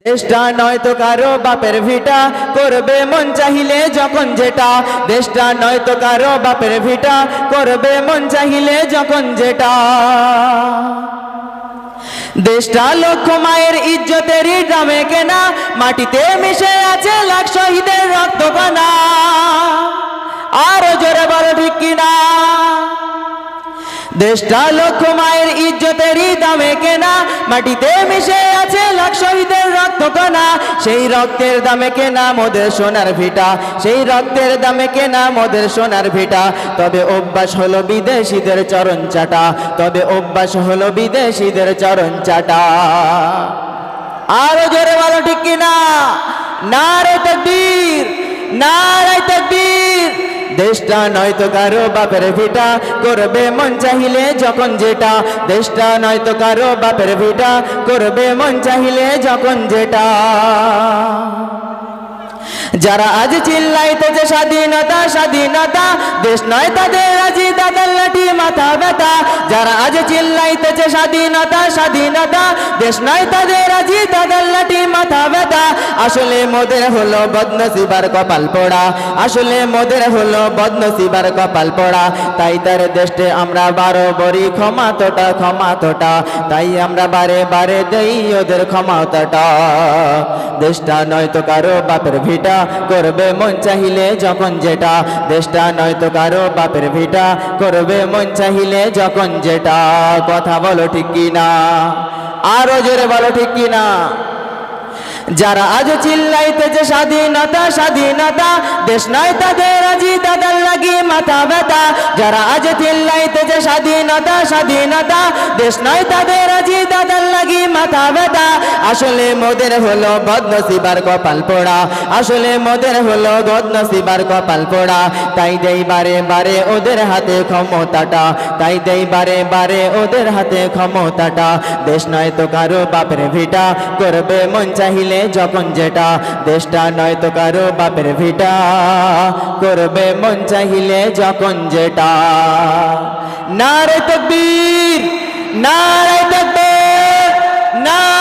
দেশটা নয়তো কারো বাপের ভিটা, করবে মন চাহিলে যখন যেটা। দেশটা নয়তো কারো বাপের ভিটা, করবে মন চাহিলে যখন যেটা। দেশটা লক্ষ মায়ের ইজ্জতেরই দামে কেনা, মাটিতে মিশে আছে লাখ শহীদের রক্ত কণা। আরো জোরে বলো ঠিক কিনা। দেশটা লক্ষ মায়ের ইজ্জতেরই দামে কেনা, মাটিতে মিশে আছে লাখ শহীদের রক্ত কণা। সেই রক্তের দামে কেনা মোদের সোনার ভিটা, সেই রক্তের দামে কেনা মোদের সোনার ভিটা। তবে অভ্যাস হলো বিদেশিদের চরণ চাটা, তবে অভ্যাস হলো বিদেশিদের চরণ চাটা। আরো জোরে বলো ঠিক কিনা। নারে তাকবীর, নারে তাকবীর। দেশটা নয়তো কারো বাপের ভিটা, করবে মন চাহিলে যখন যেটা। দেশটা নয়তো কারো বাপের ভিটা, করবে মন চাহিলে যখন যেটা। যারা আজ চিল্লাইতেছে স্বাধীনতা স্বাধীনতা, দেশ নয় তাদের রাজি তাদের লাঠি মাথা ব্যথা। যারা আজ চিল্লাইতেছে স্বাধীনতা স্বাধীনতা, দেশ নয় তাদের রাজি তাদের লাঠি মাথা ব্যথা। আসলে মোদের হলো বদনসিবার কপাল পোড়া, আসলে মোদের হলো বদনসিবার কপাল পোড়া। তাই তার দেশে আমরা বারবারই ক্ষমাতটা ক্ষমাতটা, তাই আমরা বারে বারে দেই ওদের ক্ষমাতটা। দেশটা নয়তো কারো বাপের ভিটা, করবে মন চাহিলে যখন যেটা। দেশটা নয়তো কারো বাপের ভিটা, করবে মন চাহিলে যখন যেটা। কথা বলো ঠিক কিনা। আরো জোরে বলো ঠিক কিনা। যারা আজ চিল্লাইতেছে স্বাধীনতা স্বাধীনতা, দেশ নয় তাদের রাজি তাদের লাগি মাথা ব্যথা। যারা আজ চিল্লাইতেছে স্বাধীনতা স্বাধীনতা, দেশ নয় তাদের রাজি তাদের লাগি মাথা ব্যথা। আসলে মোদের হলো বদনসিবার কপাল পোড়া, আসলে মোদের হলো বদনসিবার কপাল পোড়া। তাই দেই বারে বারে ওদের হাতে ক্ষমতাটা, তাই দেই বারে বারে ওদের হাতে ক্ষমতাটা। দেশ নয় তো কারো বাপের ভিটা, করবে মন চাহিলে যখন যেটা। দেশটা নয়তো কারো বাপের ভিটা, করবে মন চাহিলে যখন যেটা। নারে তাকবীর, নারে তাকবীর, নারে